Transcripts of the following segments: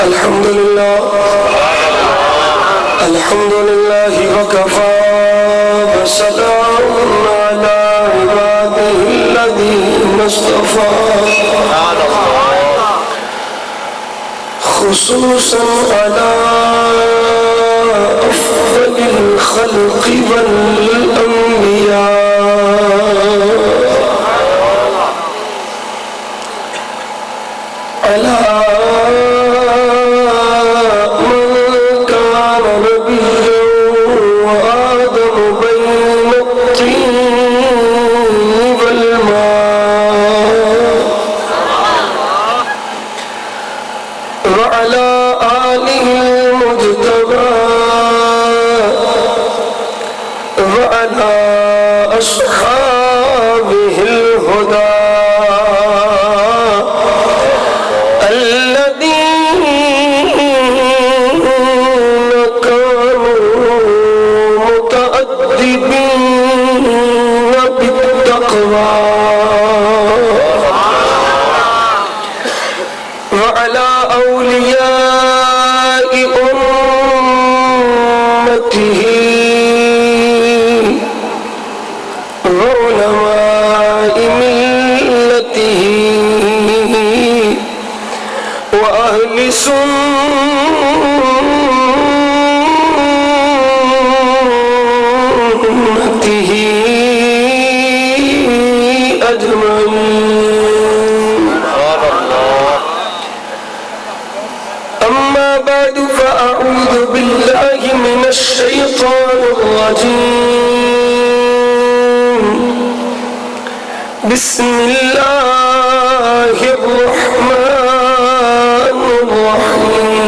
الحمد لله وكفى وسلام على عباده الذين اصطفى خصوصا على أفضل الخلق والأنبياء على من كان نبيا وآدم بين الطين والماء وعلى آله المجتبى وعلى أصحابه الهدى وعلى أولياء أمته وعلماء ملته وأهل سنته أجمعين. أما بعد فأعوذ بالله من الشيطان الرجيم. بسم الله الرحمن الرحيم.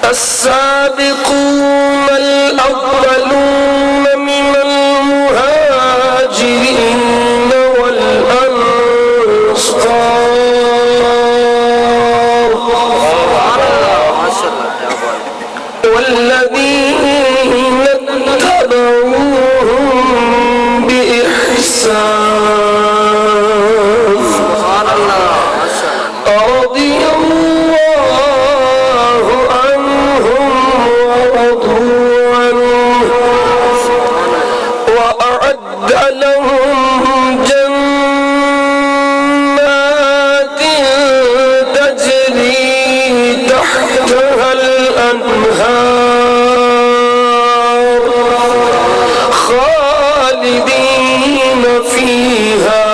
السابقون الأولون من المهاجرين والأنصار والذين اتبعوهم بإحسان رضي الله عنهم ورضوا عنه وأعد لهم جنات تجري تحتها الأنهار خالدين فيها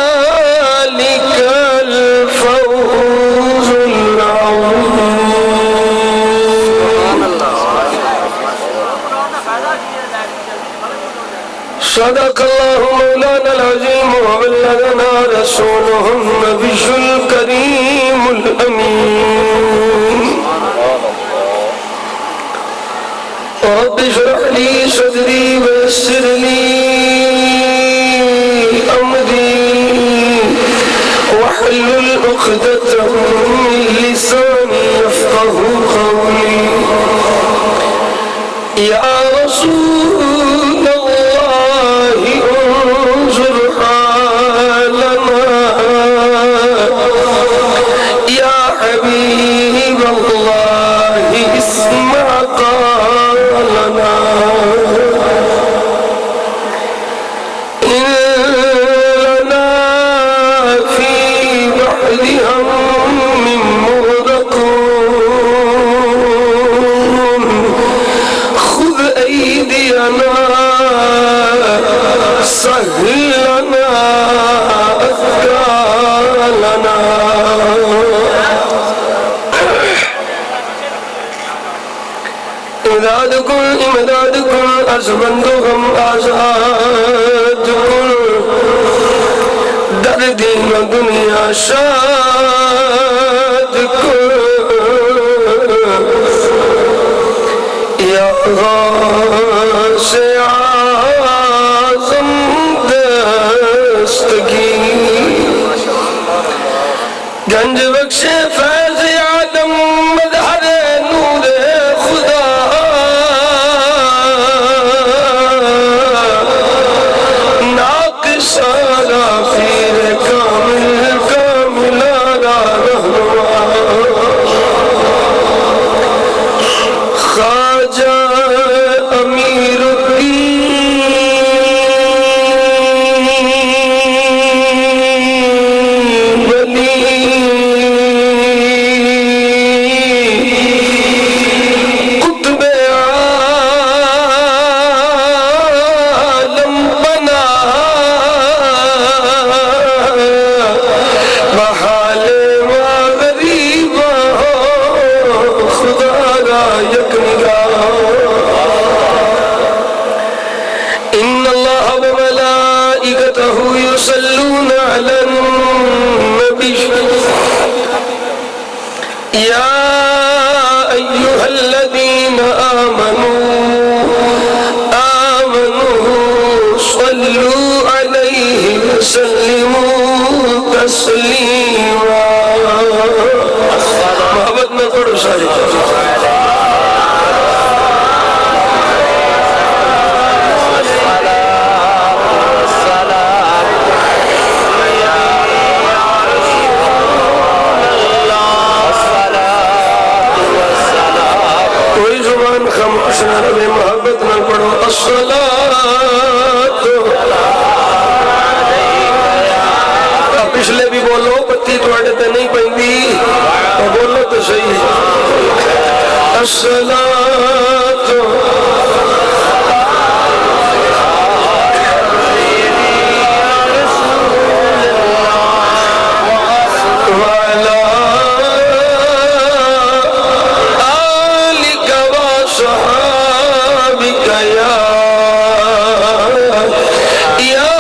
ذلك الفوز العظيم. صدق الله مولانا العظيم وبلغنا رسوله النبي الكريم الأمين. رب اشرح لي صدري ويسر لي أمري واحلل عقدة من لساني يفقه قولي. يا رسول الله انظر حالنا يا حبيب الله اسمع قولنا. إن لنا في بحر هم مغرقون خذ أيدينا سهل لنا أثقالنا. امدادكم ازبندهم آزادكم در دین و دنیا شادكم یا غوث اعظم دستگیر گنج بخش فیض عالم مظہر نور خدا تسلیما. محبت میں پڑھو ساری. کوئی زبان خاموش نہ رہے، محبت نہ پڑھو. الصلاۃ. پچھلے بھی بولو، بتی تھوڑے تے نہیں پہندی، بولو تو صحیح. الصلاۃ وعلی آلک وصحابک یا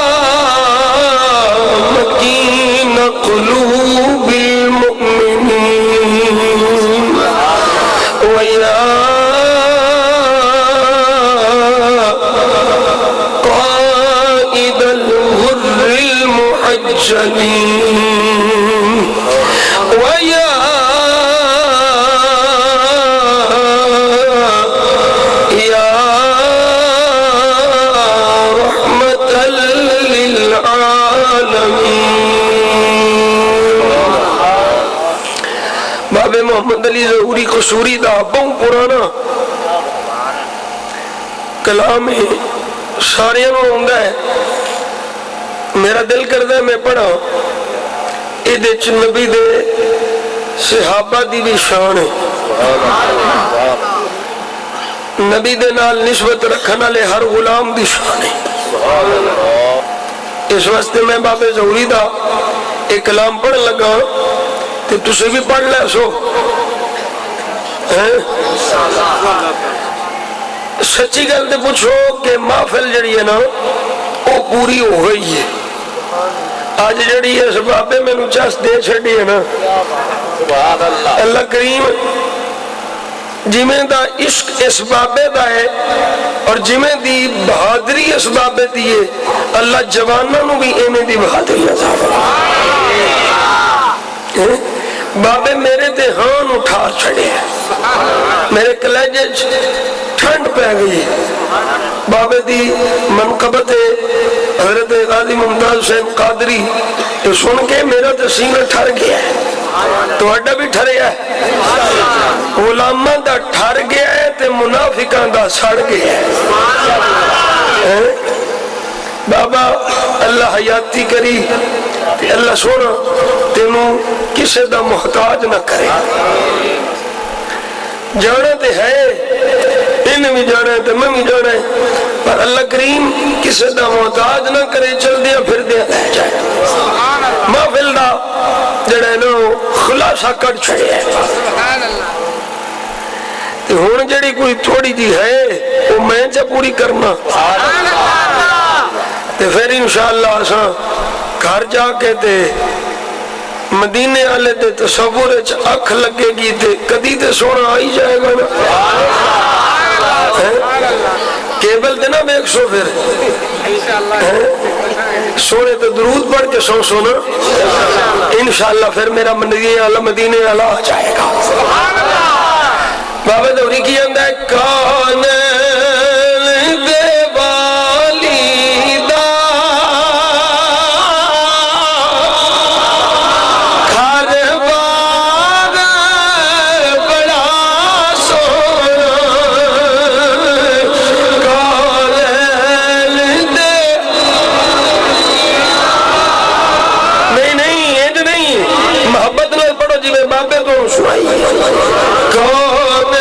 مکین قلوب المؤمنین ویا قائد الغر المحجلین ویا رحمت للعالمین. باب محمد علی ظہوری قصوری دا بہت پرانا کلام ہے، سارے ہوندا ہے. میرا دل کردا ہے میں پڑھا. یہ نبی دے صحابہ دی بھی شان ہے، نبی دے نال نسبت رکھن والے ہر غلام دی شان ہے. اس واسطے میں بابے ظہوری دا ایک کلام پڑھ لگا تے تسی بھی پڑھ لے سو. سچی گل تے پوچھو کہ محفل جڑی ہے نا وہ پوری ہو گئی ہے. آج جڑی اس بابے میں نو چس دے چھڑی ہے نا، اللہ کریم جمیں دا عشق اس بابے دا ہے اور جمیں دی بہادری اس بابے دی ہے، اللہ جوانوں نو بھی ایمیں دی بہادری عطا فرمائے. بابے میرے تے ہان اٹھا چھڑے ہیں، میرے کلیجے ٹھنڈ پہ گئی. بابے دی منقبت حضرت غازی ممتاز حسین قادری تو سن کے میرا تو سینہ ٹھر گیا ہے، تو اڈا بھی ٹھریا ہے. علماء دا ٹھر گیا ہے تے منافقان دا سڑ گیا ہے. بابا اللہ حیاتی کری تے اللہ سونا تینوں کسے دا محتاج نہ کرے. جانا تے ہے، انہیں بھی جانا ہے تے میں بھی جانا ہے، پر اللہ کریم کسے دا محتاج نہ کرے. چل دیا پھر دیا رہ جائے. محفل دا جڑا ہے نا خلاصہ کٹ چھڑے ہے. تے ہون جڑی کوئی تھوڑی جی ہے وہ میں چا پوری کرنا تے پھر انشاءاللہ اساں گھر جا کے تے مدینے والے تے تصور وچ اکھ لگے گی تے کدی تے سونا آئی جائے گا نا. کیبل تے نہ دیکھ سو پھر سونے تو درود پڑھ کے سو سونا انشاءاللہ پھر میرا مدینے والا آ جائے گا. بابا دوری کی اندر کان دے والی دا گھر بار بڑا سونا. کان دے نہیں اینج نہیں، محبت نہ پڑھو جی میں بابے کو سنائی. کان دے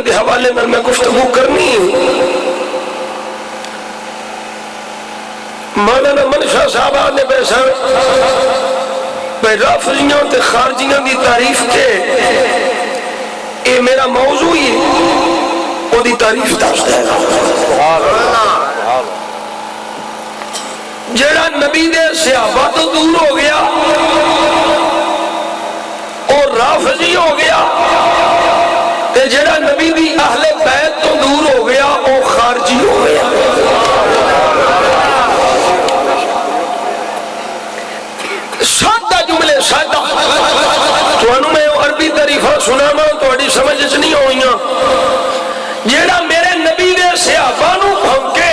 انہوں کے حوالے میں گفتگو کرنی ہے۔ مولانا منشا صاحب نے پیسہ رافضیوں تے خارجیوں کی تعریف کے اے میرا موضوع ہی وہ دی تعریف دستا ہے۔ جیڑا نبی دے صحابہ تو دور ہو گیا اور رافضی ہو گیا، تے جیڑا نبی دی اہل بیت تو دور ہو گیا وہ خارجی ہو گیا۔ سادہ جملے سادہ تو انہوں میں عربی تعریفہ سنانا تو سمجھ اس نہیں ہوئیاں۔ جیڑا میرے نبی دے صحابہ نو بھونکے،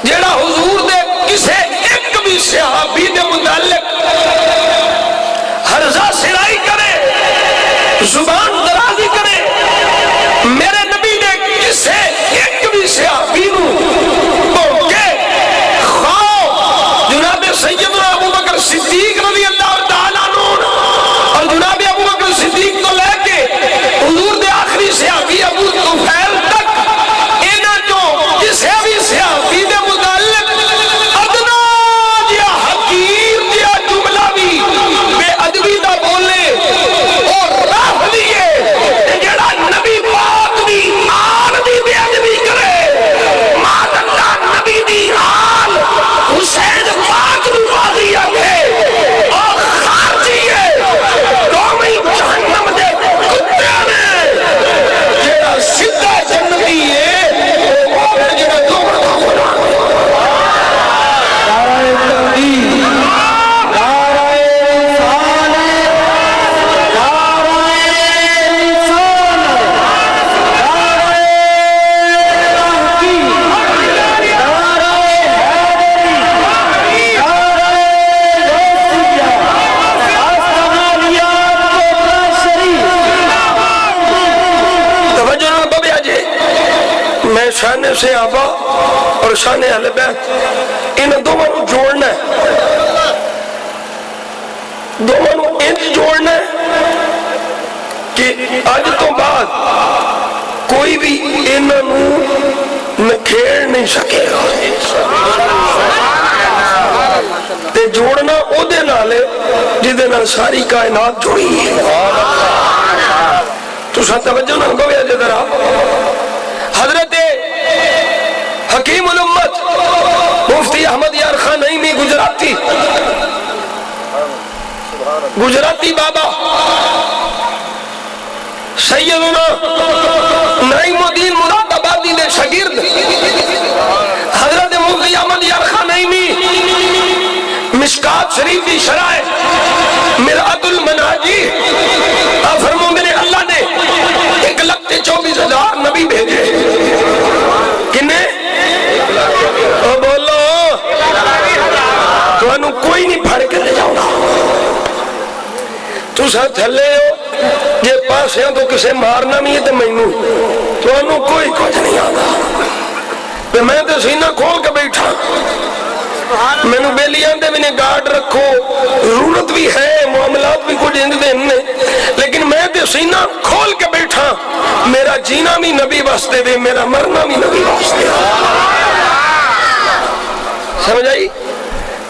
جیڑا حضور دے کسے ایک بھی صحابی دے متعلق ہرزہ سرائی کرے، زبان درازی کرے، میرے نبی دے کسے ایک بھی صحابی نو بھونکے، خواہ جناب سیدنا ابو بکر صدیق رضی اللہ تعالیٰ عنہ اور جناب ابو بکر صدیق تو لے کے حضور دے آخری صحابی ابو طفیل تک، اینا جو کسے بھی صحابی دے متعلق ادنا جیا حقیر جیا جملہ بھی بے ادبی دا بولے اور راہ دیئے، جڑا نبی پاک دی آل دی بے ادبی کرے، مات اللہ نبی دی آل حسین پاک دی بازی آگے اور خارجی ہے قومی جہنم دے کتے میں، جڑا سدھا جنتی ہے وہ جڑا دوبر کا غلام شان صحابہ اور شان اہل بیت ان دونوں جوڑنا ہے، دونوں انج جوڑنا ہے کہ آج تو بعد کوئی بھی انہوں نکھیڑ نہیں سکے گا۔ تے جوڑنا او دے نالے جدے نال ساری کائنات جوڑی ہے۔ تو ساتھ توجہ نہ گویا جدرہ حضرت حکیم الامت مفتی احمد یار خان نعیمی گجراتی بابا سیدنا نعیم الدین مراد آبادی نے شاگرد حضرت مفتی احمد یار خان نعیمی مشکات شریف کی شرائع مرآت المناجی فرمو میرے اللہ نے 1,24,000 نبی بھیجے، کنے بولو تو انہوں کوئی نہیں پھڑ کے لے جاؤں گا، تو ساتھ ہلے ہو یہ پاس ہیں تو کسے مارنا بھی ہے تو مینوں تو انہوں کوئی کچھ نہیں آتا، میں تو سینہ کھول کے بیٹھا، میں نے بیلیاں دے میں نے گارڈ رکھو، ضرورت بھی ہے، معاملات بھی کچھ اندھ دے، لیکن میں تے سینہ کھول کے بیٹھا، میرا جینا بھی نبی واسطے دے، میرا مرنا بھی نبی واسطے دے۔ سمجھ آئی؟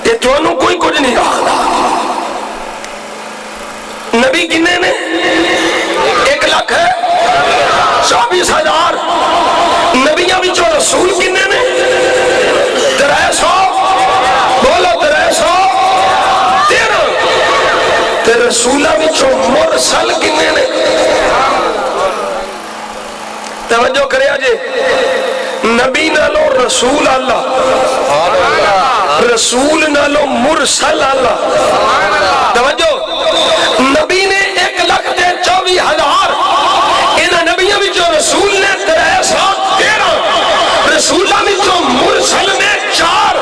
یہ تو انہوں کوئی کچھ نہیں آخلا۔ نبی کنے نے 1 لاکھ ہے 24,000 نبیاں بھی جو رسول کنے نے 300 بولو 313 تے رسولہ بھی جو مرسل کنے نے توجہ کرے آجے نبی نالو رسول اللہ، رسول نالو مرسل اللہ، توجہ نبی نے 1,24,000 انہاں نبیوں بھی جو رسول نے 313 رسولہ بھی جو مرسل نے 4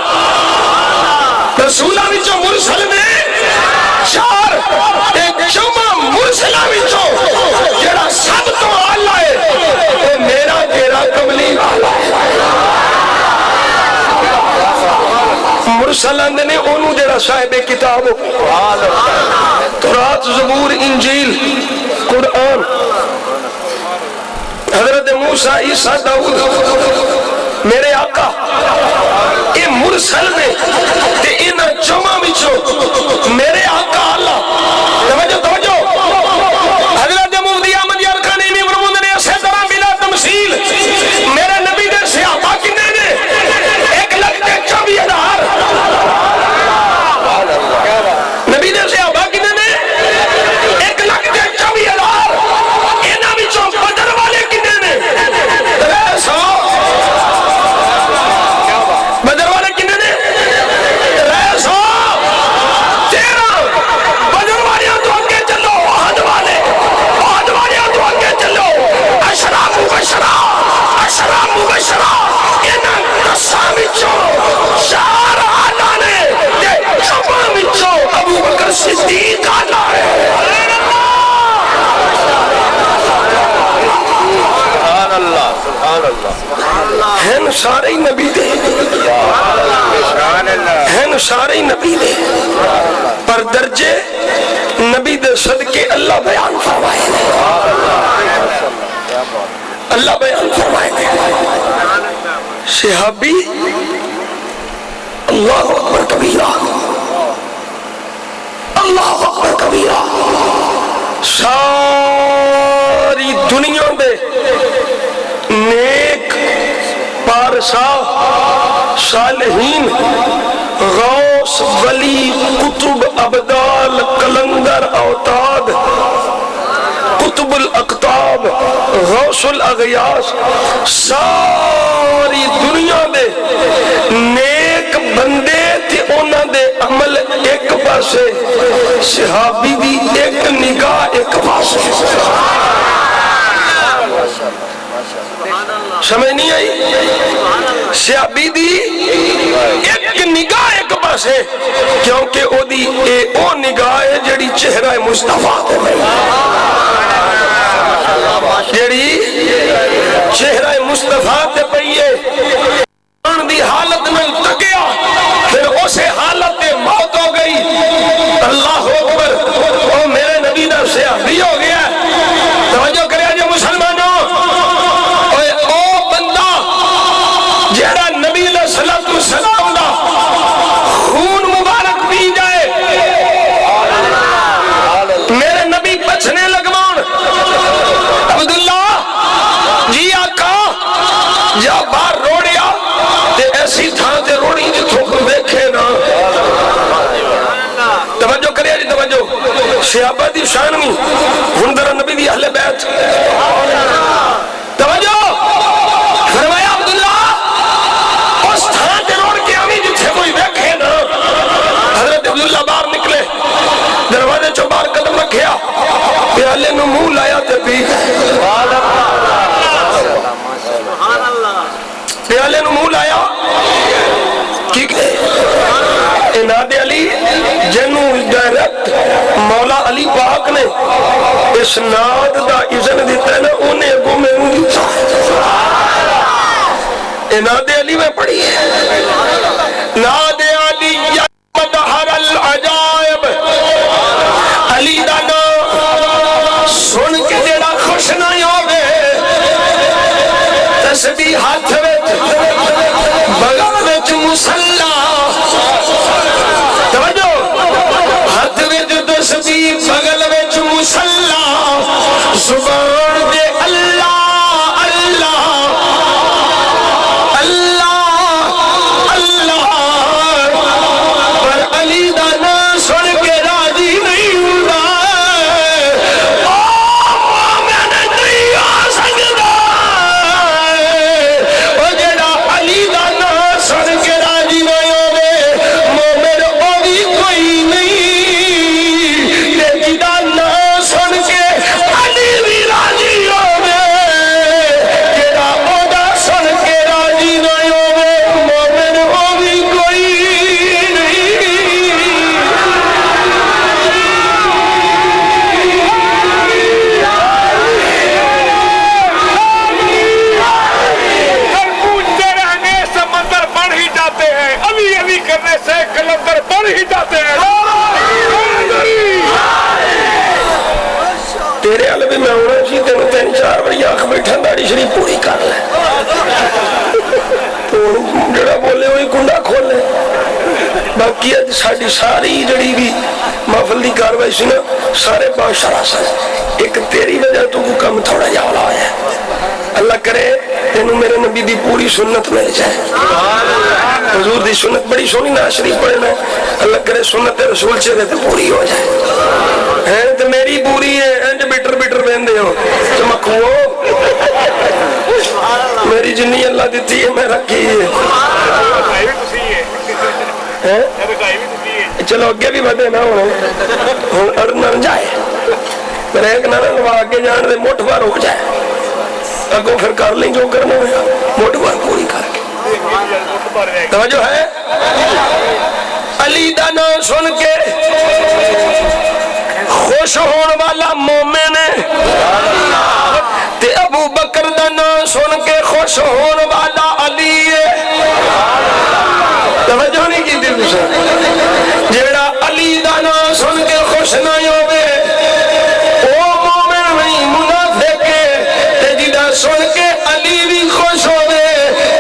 رسولہ بھی جو مرسل نے 4 ایک جمعہ مرسلہ بھی جو جڑا سب تو آلہ ہے وہ میرا تیرا کملی والا ہے۔ مرسلان نے انہوں جڑا صاحب کتاب تورات زبور انجیل قرآن موسیٰ عیسیٰ داؤد میرے آقا یہ مرسل نے تے انہاں چوما وچوں میرے آقا اللہ توجہ توجہ حضرت مفتی احمد یارکانی میں فرماتے ہیں اسی طرح بلا تمثیل میرے نبی دے صحابہ کتنے نے 1,24,000 نبی دے صحابہ کتنے نے 1,24,000 انہاں وچوں بدر والے کتنے نے 300 بدر والے کتنے نے 300 13 بدر والے تو آگے چلو احد والے تو آگے چلو اشراف مبشرہ انہاں دساں وچوں 4 آلہ نے تے 4 وچوں ابو بکر صدیق آلہ ہے سبحان اللہ ہن سارے ہی نبی دے ہن سارے ہی نبی دے پر درجے نبی دے صدقے اللہ بیان فرمائے اللہ بیان فرمائے صحابی اللہ اکبر کبیرہ اللہ اکبر کبیرہ ساری دنیا دے نیک پارسا صالحین غوث ولی قطب ابدال کلندر اوتاد قطب الاقطاب غوث الاغیاس ساری دنیا دے نیک بندے تھے انہاں دے عمل ایک پاسے صحابی دی ایک نگاہ ایک پاسے سمجھ نہیں آئی صحابی دی ایک نگاہ ایک پاسے کیونکہ او دی او نگاہ ہے جڑی چہرہ مصطفیٰ تے جڑی چہرہ مصطفیٰ تے پئیے دی حالت میں تکیا پھر اسے حالت موت ہو گئی اللہ اکبر او میرے نبی دا صحابی ہو گیا توجہ کرے جو مسلمانوں او بندہ جہاں نبی علیہ السلام دا خون مبارک پی جائے میرے نبی بچنے لگمان عبداللہ جی آقا جا باہر روڑیا تے ایسی تھا تے روڑی جتوں کو دیکھے نا توجہ کرے جی توجہ صحابہ دی شان میں ہندر نبی دی اہل بیت توجہ فرمایا عبداللہ اس تھا تے روڑ کے آمی جتھے کوئی دیکھے نا حضرت عبداللہ باہر نکلے دروازے چو باہر قدم رکھیا پیالے نو منہ لایا تے پی پیالے نو منہ لایا کی اناد علی جنو ڈائریکٹ مولا علی پاک نے اسناد دا اذن دیتا ہے نا انہیں اگو میں ہوں دیتا اناد علی میں پڑھی ہے ناد علی مدہر العجائب علی دانا سن کے جڑا خوش نہیں ہوگے تسبیح ہاتھ وچ بغل وچ مسلح توجہ ہاتھ وچ تسبیح بغل وچ مسلح زبان دے اللہ اللہ اللہ اللہ پر علی دا نام سن کے راضی نہیں ہوتا میں نہیں آ سکتا بخاری شریف پوری کر لے جڑا بولے وہی کنڈا کھولے باقی ساری ساری جڑی بھی محفل دی کاروائی سی نا سارے بادشاہ سن ایک تیری وجہ تو کو کم تھوڑا جا ہوا ہے اللہ کرے تینوں میرے نبی دی پوری سنت مل جائے حضور دی سنت بڑی سونی ناز شریف پڑھنا اللہ کرے سنت رسول چہرے تے پوری ہو جائے ہے تو میری پوری ہے انج بٹر بٹر بہندے ہو چمکو میری جنی اللہ دیتی ہے میں رکھی ہے چلو اگے بھی بدے نہ ہونے اڑنا جائے پر ایک نہ لوا کے جان دے موٹ بار ہو جائے اگوں پھر کر لیں جو کرنا ہے موٹ بار پوری کر کے توجہ ہے علی دا نام سن کے خوش ہون والا مومن تے ابو بکر دا نام سن کے خوش ہون والا علی توجہ نہیں کی دل سے جیڑا علی دا نام سن کے خوش نہ ہوئے او مومن نہیں منافق تے جیڑا سن کے علی بھی خوش ہوئے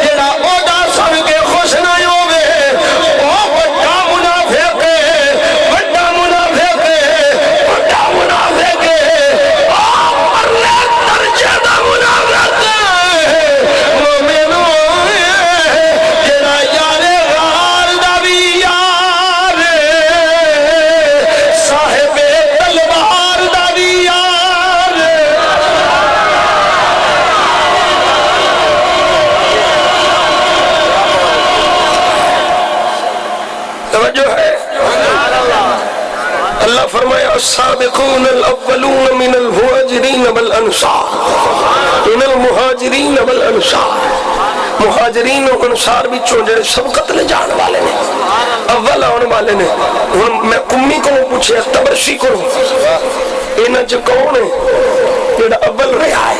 جیڑا او دا سن کے خوش نہ ہوئے او بڑا منافق بڑا منافق بڑا منافق او مرلے درجے دا منافق مومنوں جیڑا یارے غار دا بھی یار صاحب تلوار دا بھی یار توجہ ہے اللہ فرمایا السابقون الاولون من المہاجرین والانصار من المہاجرین والانصار مہاجرین و انصار بھی چونجے سبقت لے جان والے نے اول آن والے نے میں کمی کو پوچھے تبرشی کو اینا جو کون ہے جڑا اول رہا ہے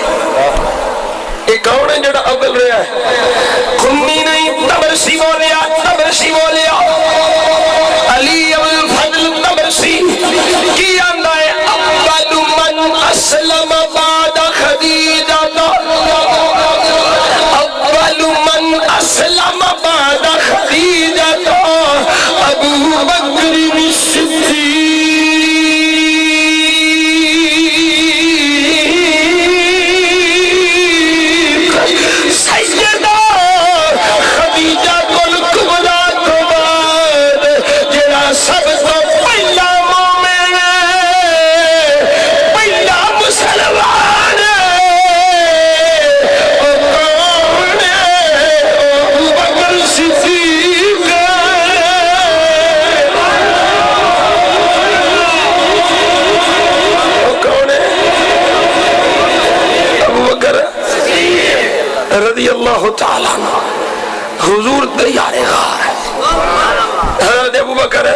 ایک کون ہے جڑا اول رہا ہے کمی نہیں تبرشی بولیا تبرشی بولیا علی ابو الفضل تبرشی کی آندہ ہے اول من اسلم بعد خدیجہ اول من اسلم بعد خدیجہ ابو بکر الصدیق سیدہ خدیجہ الکبریٰ تو بعد جڑا سب تو پہلا مومن پہلا مسلمان او کون ہے ابو بکر صدیق او کون ہے ابو بکر رضی اللہ تعالیٰ عنہ حضور دیار غار ہے حضرت ابو بکر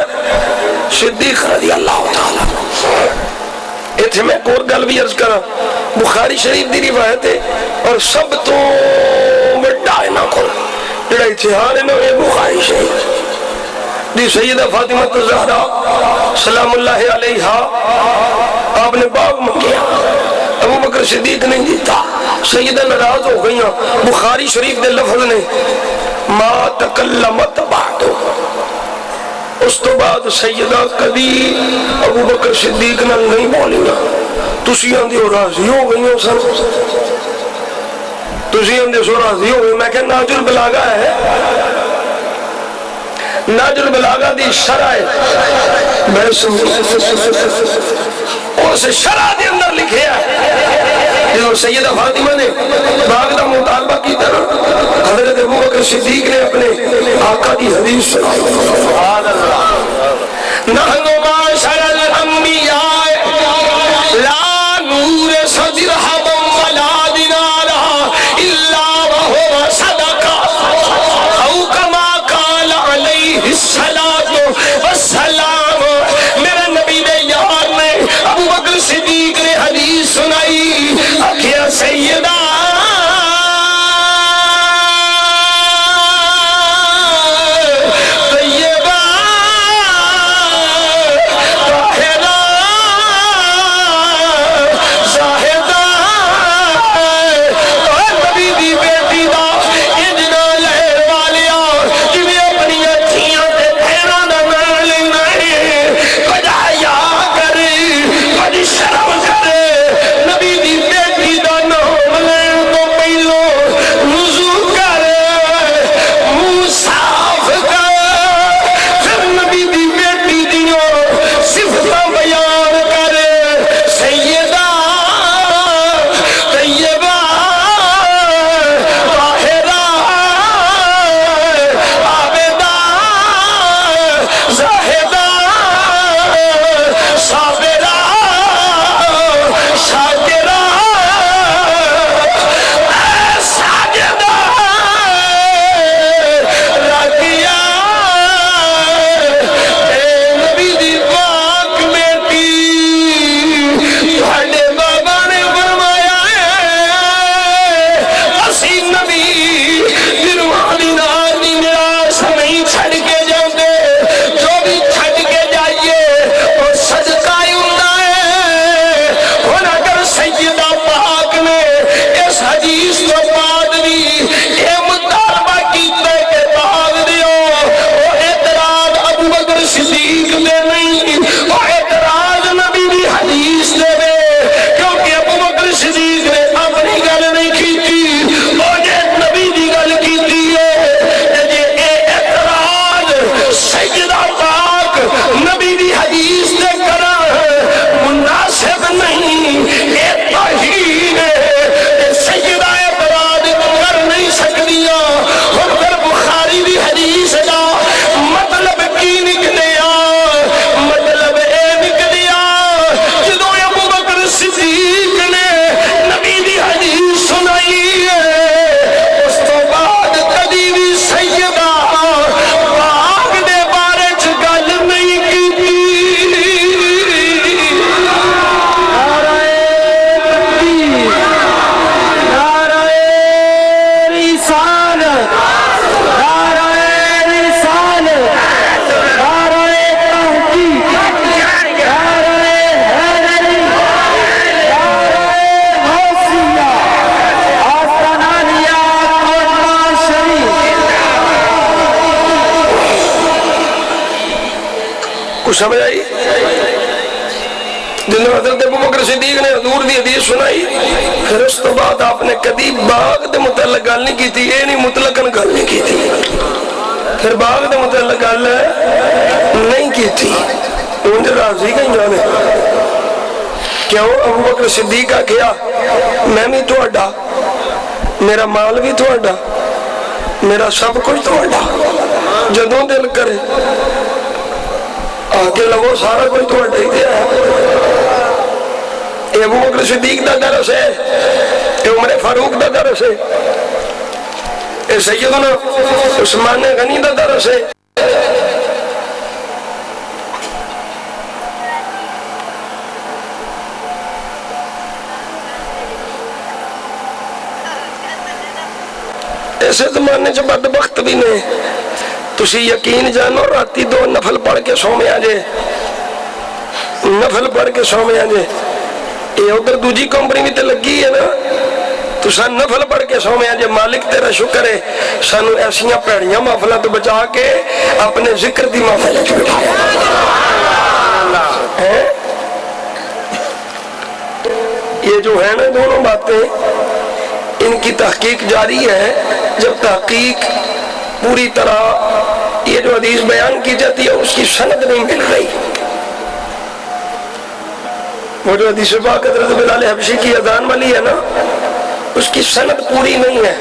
صدیق رضی اللہ تعالیٰ عنہ ایتھے میں کور گل بھی عرض کرا بخاری شریف دی روایت ہے اور سب تو بڑا ہے نا کور جڑا اتحاد ہے نا یہ بخاری شریف دی سیدہ فاطمہ الزہرا سلام اللہ علیہا آپ نے باغ منگیا ابو بکر صدیق نہیں دیتا سیدہ ناراض ہو گئیاں بخاری شریف دے لفظ نے ما تکلمت بعدو اس تو بعد سیدہ کبھی ابو بکر صدیق نہ نہیں بولی نا تسی آندے ہو راضی ہو گئیاں سر تسی آندے سو راضی ہو گئی میں کہ ناج البلاغہ ہے ناج البلاغہ دی شرح ہے میں اس شرح دے اندر لکھے ہے جو سیدہ فاطمہ نے باغ دا مطالبہ کی طرح حضرت ابو بکر صدیق نے اپنے آقا کی حدیث سنائی نحن معاشر الانبیاء لا نور صدرہم ولا دینارا الا وہو صدقہ او کما قال علیہ الصلاة والسلام میرے نبی نے یار نے ابو بکر صدیق نے حدیث سنائی اکھیا سیدہ طیبہ رسالت، نعرہ رسالت، نعرہ تحقیق، نعرہ حیدری، نعرہ غوثیہ، آستانیہ قرآن شریف۔ کچھ سمجھ آئی؟ جنہوں حضرت ابو بکر صدیق نے حضور دی حدیث سنائی، پھر اس تو بعد آپ نے کبھی باغ دے متعلق گل نہیں کی تھی، یہ نہیں مطلقاً گل نہیں کی تھی، پھر باغ دے متعلق گل نہیں کی تھی، انجھے راضی کہیں جانے کیوں؟ ابو بکر صدیق کا کیا میں بھی تھوڑا، میرا مال بھی تھوڑا، میرا سب کچھ تھوڑا، جدوں دل کرے آگے لگو سارا کوئی تھوڑا ہی دیا ہے۔ یہ ابو بکر صدیق دا درس ہے، یہ عمر فاروق دا درس ہے، یہ سیدنا عثمان غنی دا درس ہے۔ ایسے زمانے سے بدبخت بھی نہیں، تسی یقین جانو راتی 2 نفل پڑھ کے سو میں آجے، نفل پڑھ کے سو میں آجے، یہ ادھر دوجی کمپنی بھی تے لگی ہے نا، تو سن نفل پڑھ کے سو میں آجے، مالک تیرا شکر ہے سانو ایسیاں پیڑیاں محفلہ تو بچا کے اپنے ذکر دی محفلہ چ بٹھایا۔ یہ جو ہے نا دونوں باتیں ان کی تحقیق جاری ہے، جب تحقیق پوری طرح یہ جو حدیث بیان کی جاتی ہے اس کی سند نہیں مل رہی، وہ جو حدیث پاک حضرت بلال حبشی کی اذان والی ہے نا اس کی سند پوری نہیں ہے،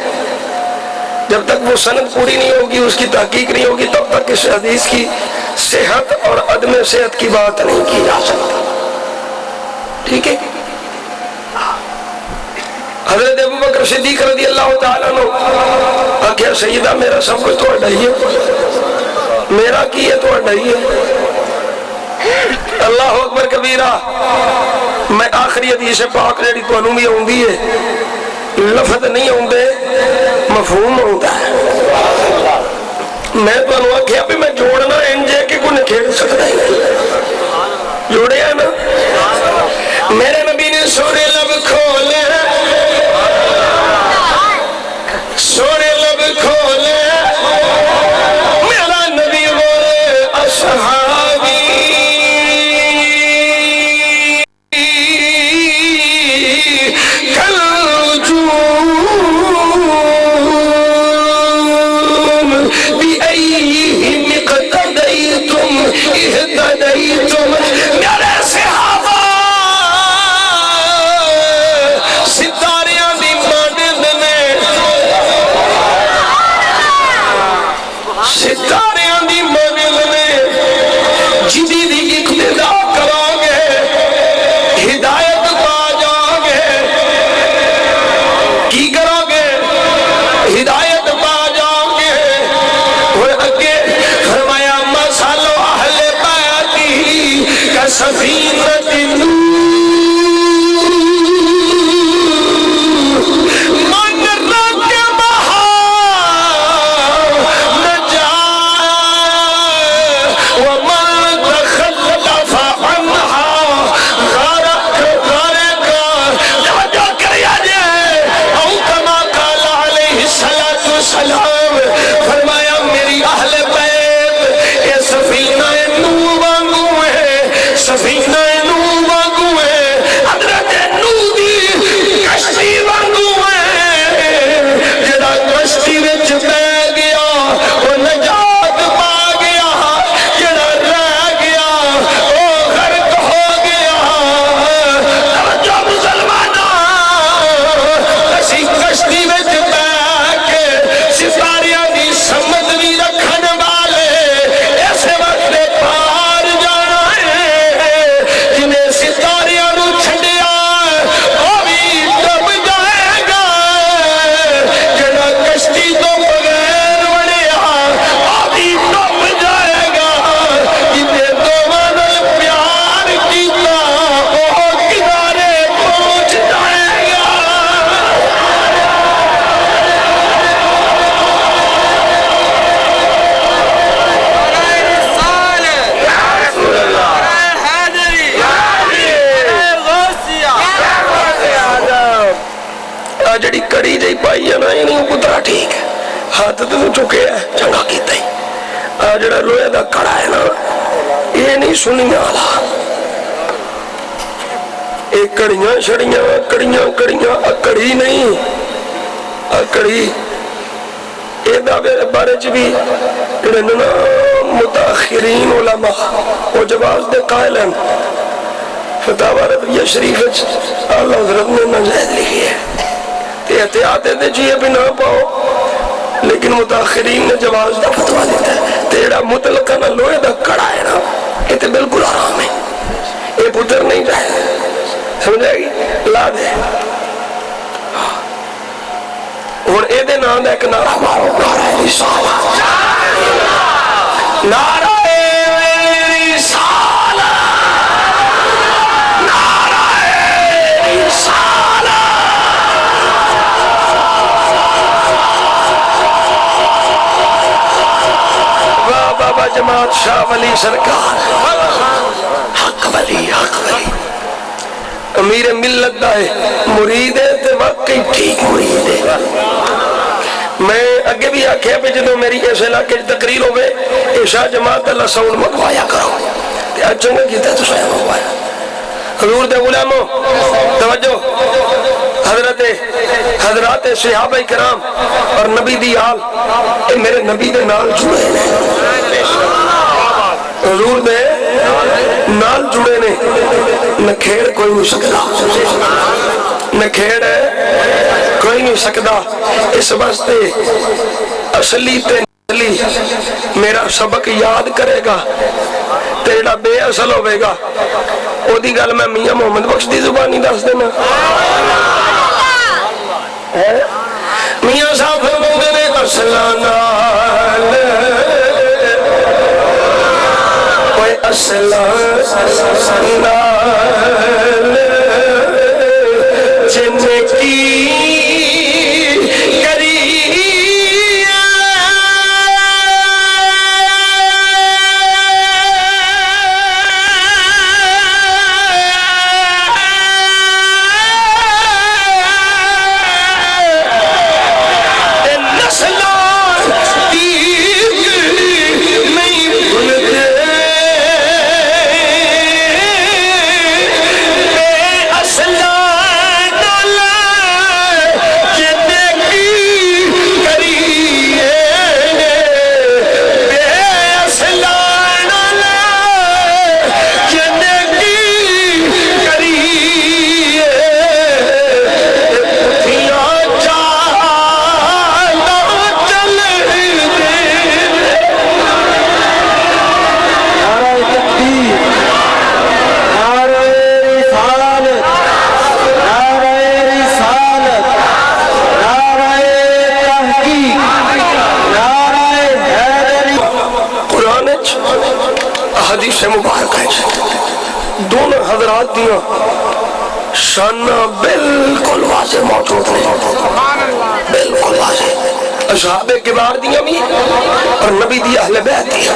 جب تک وہ سند پوری نہیں ہوگی، اس کی تحقیق نہیں ہوگی، تب تک اس حدیث کی صحت اور عدم صحت کی بات نہیں کی جا سکتی، ٹھیک ہے؟ حضرت ابو بکر صدیق رضی اللہ تعالیٰ عنہ آخیا سیدہ میرا سب کچھ تو اڈائی ہے، میرا کی ہے تو اڈائی ہے۔ اللہ اکبر کبیرہ، میں آخری حدیث پاک جڑی تانوں بھی آوندی ہے، لفظ نہیں آوندے مفہوم آوندا ہے۔ میں تانوں آخیا بھی میں جوڑنا انجے کہ کوئی نہیں کھیل سکتا ہے، جوڑیا نا۔ میرے نبی نے سونے لب کھولے، سونے لب کھولے، میرا نبی بولے اصحابی کالنجوم بأيهم اقتديتم اهتديتم، میرے صحابہ ستاریاں دی مانند نے، ستاریاں دی مانند نے، جدی دی اقتدا کرو گے ہدایت پا جاؤ گے، کی کرو گے ہدایت پا جاؤ گے۔ اور اگے فرمایا مثل اہل بیتی کسفینۃ نوح فرمایا میری اہل بیت اے سفینہ نوح وانگو ہے، سفینہ نوح وانگو ہے، حضرت نوح دی کشتی وانگو ہے، جڑا کشتی وچ بہ گیا وہ نجات پا گیا، جڑا رہ گیا وہ غرق ہو گیا۔ توجہ مسلمانوں، اسی کشتی وچ بہ کے نہیں پترا ٹھیک ہے ہاتھ تو چکے ہے چنگا کیتا ہی جڑا لوہے دا کڑا ہے نا یہ نہیں سنی والا یہ کڑیاں شڑیاں کڑیاں کڑیاں اکڑی نہیں اکڑی یہ دعوے بارے چ بھی جڑے نا متاخرین علماء وہ جواز دے قائل ہیں فتاوی رضویہ شریف اعلیٰ حضرت نے نجائز لکھی ہے تے احتیاط دے چیئے بھی نہ پاؤ لیکن متاخرین نے جواز دا فتوہ دیتا ہے تے جڑا مطلقہ نہ لوہے دا کڑا ہے نا یہ تے بالکل حرام ہے یہ پتر نہیں جائے سمجھے گی لا دے اور اے دے نام دا ایک نعرہ مارو نعرہ رسالہ نعرہ رسالہ نعرہ رسالہ واہ بابا جماعت شاہ ولی سرکار حق ولی امیر ملت دا ہے مرید ہے تے واقعی ٹھیک مرید ہے میں اگے بھی آکھیا پہ جدو میری اس علاقے تقریر ہوئے عشاء جماعت اللہ ساؤنڈ مکوایا کرو تے چنگا کیتا ہے تو سایہ مکوایا حضور دے غلاموں توجہ حضرات صحابہ کرام اور نبی دی آل اے میرے نبی دے نال جڑے ہیں حضور دے نال جڑے نے نہ کھیڑ کوئی نہیں سکتا نہ کھیڑ کوئی نہیں سکتا اس واسطے اصلی تے نسلی میرا سبق یاد کرے گا تیڑا بے اصل ہوئے گا او دی گل میں میاں محمد بخش دی زبانی دس دینا میاں صاحب فرماتے نے اصلانا اصلانا جن کی حدیث مبارک ہے دونوں حضرات دیا شانہ بالکل واضح موجود ہیں بالکل واضح اصحاب کبار دیا بھی اور نبی دی اہل بیت دیا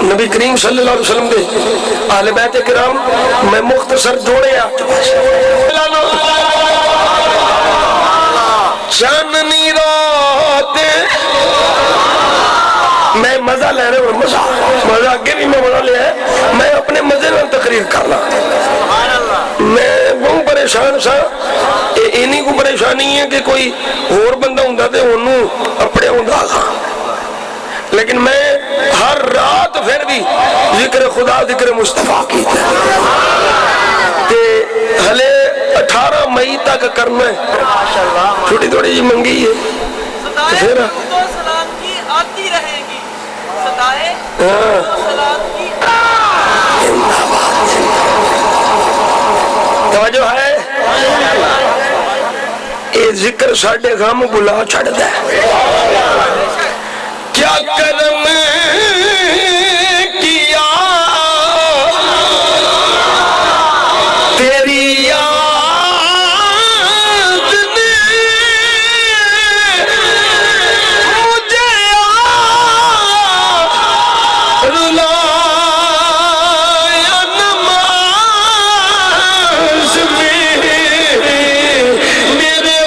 نبی کریم صلی اللہ علیہ وسلم دے اہل بیت کرام میں مختصر جوڑے آپ چاندنی رات میں مزہ لے رہے ہوں مزہ آگے بھی میں مزہ لے ہے میں اپنے مزے میں تقریر کرنا میں بہت پریشان سا اینی کو پریشانی ہے کہ کوئی اور بندہ ہوں تے انہوں اپنے ہوں گا لیکن میں ہر رات پھر بھی ذکر خدا ذکر مصطفیٰ کی تے ہلے 18 مئی تک کرنا ہے چھوٹی تھوڑی جی منگی ہے پھر آتی رہے گی ستائے توجہ ہے یہ ذکر ساڑھے غم بلا چھڑ دے کیا کرم کیا تیری یاد نے مجھے رلایا نماز میں میرے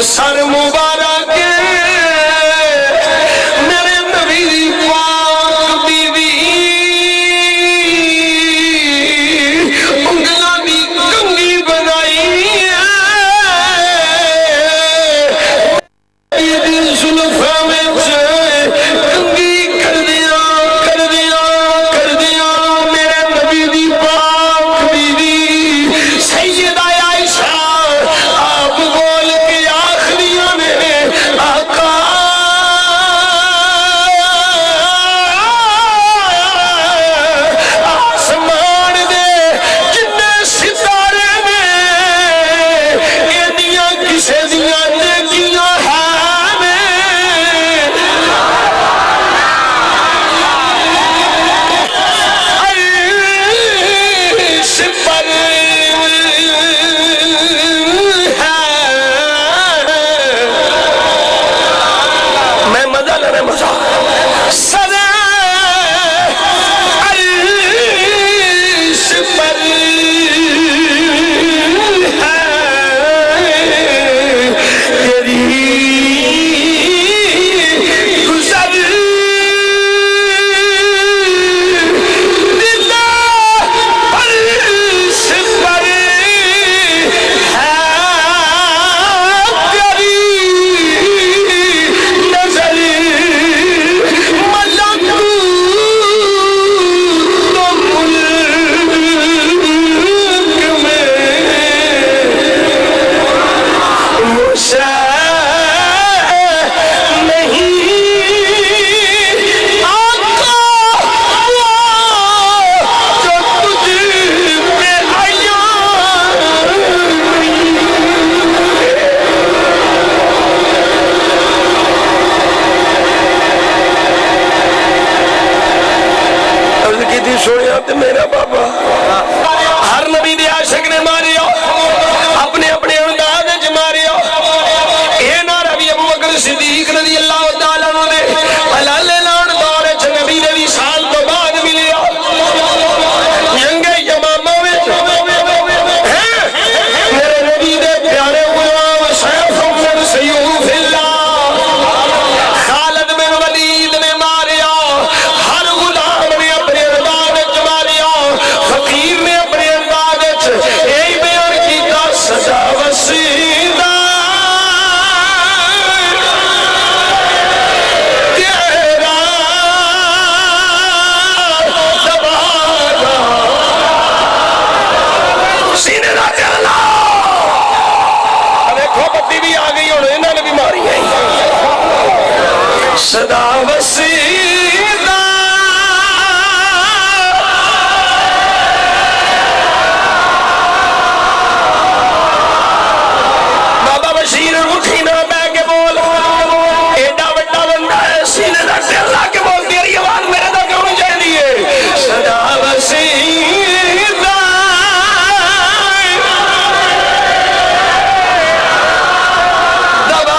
سر مبارک میرے نبی پاک بی بی انگلاں دی کنگھی بنائی زلفاں وچ کنگھی کر دیا میرے نبی دی پاک بی بی سیدہ عائشہ آپ بول کے آخریاں نے آقا آسمان دے جتنے ستارے نے اینیاں کسے دیاں نیکیاں ہیں سپر میں مزہ لینے مزہ سر سپر تیری گزر سوڑیا تے میرا بابا ہر نبی دے عاشق نے ماریا اپنے اپنے انداز وچ ماریا اے نعرہ بھی ابو بکر صدیق رضی اللہ تعالیٰ عنہ نے حلال اعلان دور وچ نبی دے وصال تو بعد ملیا جنگ یمامہ وچ میرے نبی دے پیارے غلام سیف من سیوف اللہ خالد بن ولید نے ماریا ہر غلام نے اپنے فقیر نے اپنے انداز یہی بیان کیتا سزا وسیدہ تیرا دبانا سینے دا تیرا دیکھو بتی بھی آ گئی اور انہوں نے بھی ماری ہے صدا وسیدہ اٹھی نہ بہ کے بول ایڈا بڑا بندہ ہے سینے دا تیل لا کے بول تیری آواز میرے دا کیوں نہیں چاہیے صدا وسیدہ دبا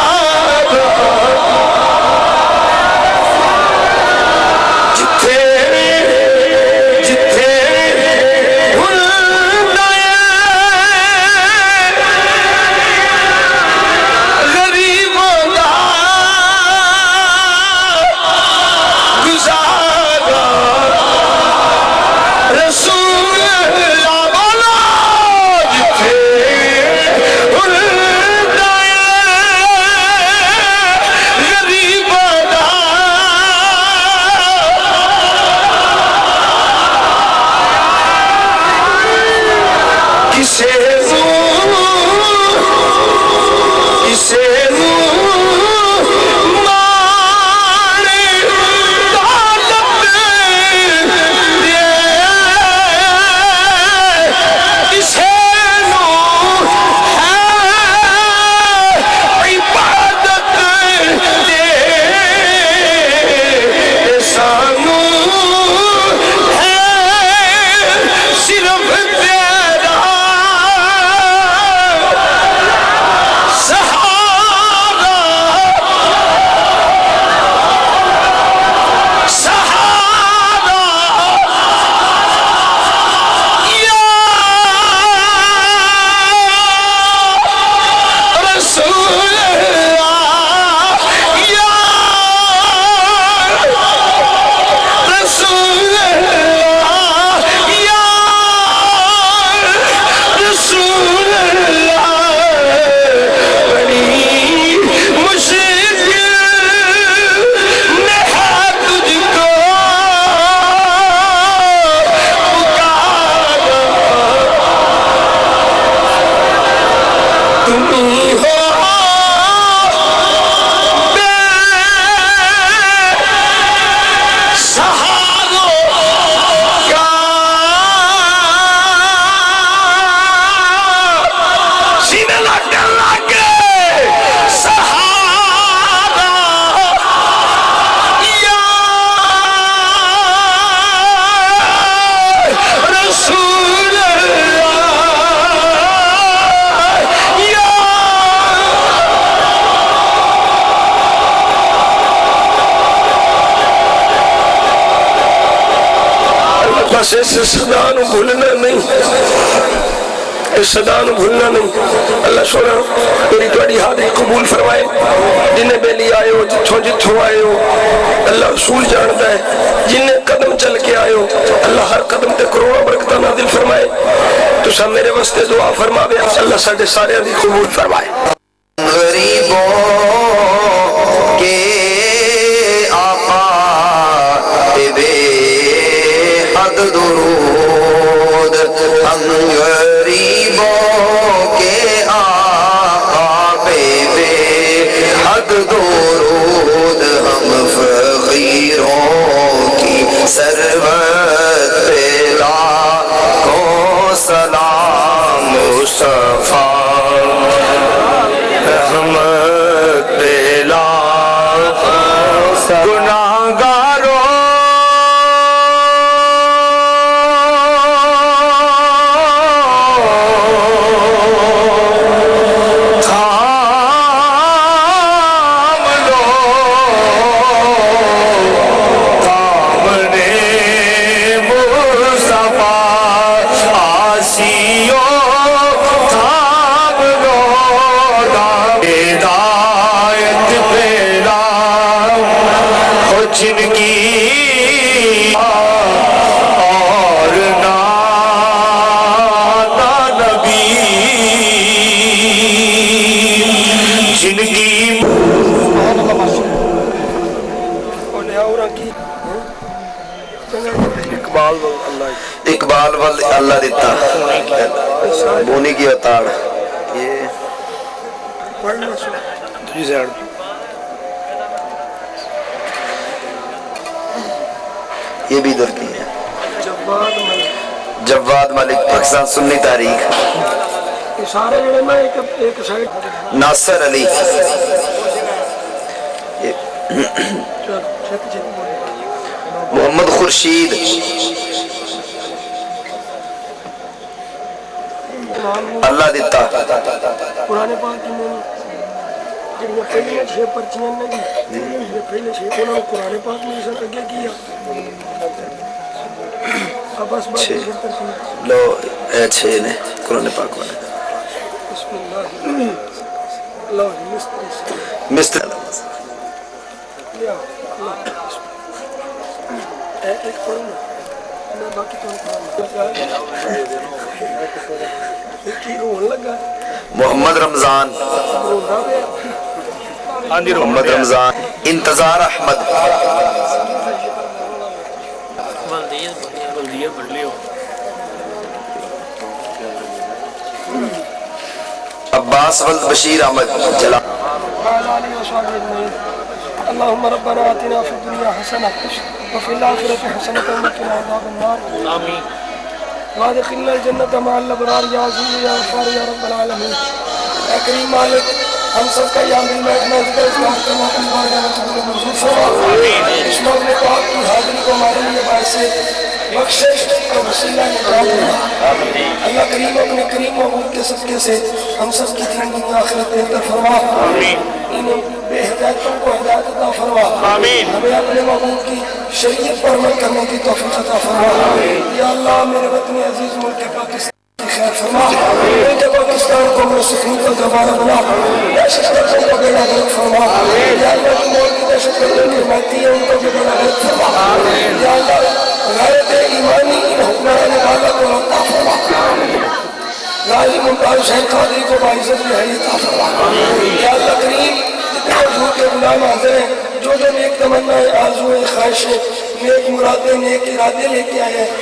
بس اس صدا نو بھولنا نہیں، اس صدا نو بھولنا نہیں۔ اللہ سونا میری تواڈی حاضری قبول فرمائے، جنہیں بیلی آئے ہو، جتھوں جتھوں آئے ہو، اللہ رسول جانتا ہے، جنہیں قدم چل کے آئے ہو، اللہ ہر قدم تے کروڑوں برکتہ نازل فرمائے۔ تو سب میرے واسطے دعا فرماوے، اللہ ساڈے سارے دی قبول فرمائے۔ غریبوں کے آقا بے حد درود، ہم غریبوں کے آقا بے حد درود، ہم فقیروں کی ثروت پہ لاکھوں سلام مصطفیٰ رحمت پیلا گناہگاروں تھام لو دامنے مصطفیٰ، آسیوں تھام لو ہدایت پیدا ہو جن کی اور نانا نبی جن کی اقبال وال اللہ دیتا بونی کی اتاڑ، یہ یہ بھی ادھر کی ہے، جواد ملک، پاکستان سنی تاریخ، ناصر علی، محمد خورشید، اللہ دیتا قرآن پاک کی میں جڑیاں پہلیاں 6 پرچیاں نے جی پہلے 6 انہوں نے قرآن پاک میں سر اگے کیا اب بس لو اے 6 نے قرآن پاک والے بسم اللہ اللہ مستر یا اللہ ایک پڑھوں میں باقی تو رون لگا محمد رمضان، محمد رمضان، انتظار احمد، عباس ولد بشیر احمد جلال۔ اللهم ربنا آتنا في الدنيا حسنة وفي الآخرة حسنة وقنا عذاب النار آمين وادخلنا الجنة مع الأبرار يا عزيز يا غفار يا رب العالمين۔ اے کریم مالک، ہم سب کا یا دل میں اتنا ذکر اسلام کرنا اپنی بارگاہ میں قبول منظور فرما۔ اس موقع پاک کی حاضری کو ہمارے لیے باعث سے بخشش اور وسیلہ نجات بنا۔ اللہ کریم اپنے کریم محبوب کے صدقے سے ہم سب کی دین دنیا آخرت بہتر فرما، انہیں بے ہدایتوں کو ہدایت عطا فرما، ہمیں اپنے محبوب کی شریعت پر عمل کرنے کی توفیق عطا فرما۔ یا اللہ میرے وطن عزیز ملک پاکستان خیر فرما، ملک پاکستان کو امن و سکون کا گہوارہ بنا، دہشت گردوں کو بیڑا غرق فرما۔ یا اللہ جو ملک کی دہشت گردوں کی حمایتی ہے ان کو بھی بیڑا غرق فرما۔ یا اللہ غیرت ایمانی ان حکمران والا کو عطا فرما۔ غازی ممتاز حسین قادری کو باعزت رہائی عطا فرما۔ یا اللہ کریم جتنے حضور کے غلام حاضر ہیں، جو نیک تمنا آرزویں خواہشیں نیک مرادیں نیک ارادے لے کے آئے ہیں